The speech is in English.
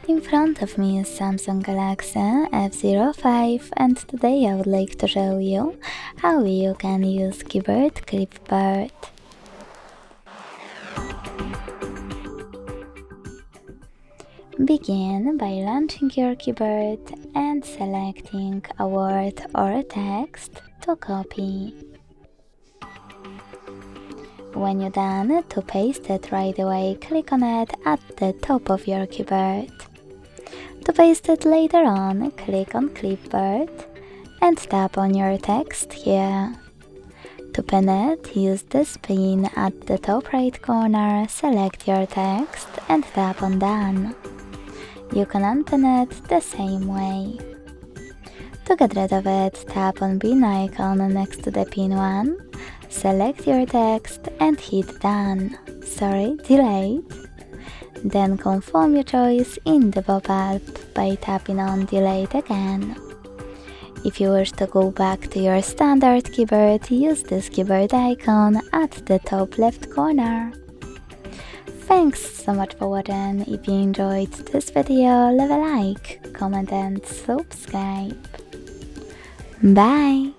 In front of me is Samsung Galaxy F05 and today I would like to show you how you can use keyboard Clipboard. Begin by launching your keyboard and selecting a word or a text to copy. When you're done, to paste it right away, click on it at the top of your keyboard. To paste it later on, click on Clipboard and tap on your text here. To pin it, use this pin at the top right corner, select your text and tap on Done. You can unpin it the same way. To get rid of it, tap on pin icon next to the pin one, select your text and hit Done. Delete. Then confirm your choice in the pop-up by tapping on Delete again. If you wish to go back to your standard keyboard, use this keyboard icon at the top left corner. Thanks so much for watching. If you enjoyed this video, leave a like, comment and subscribe. Bye!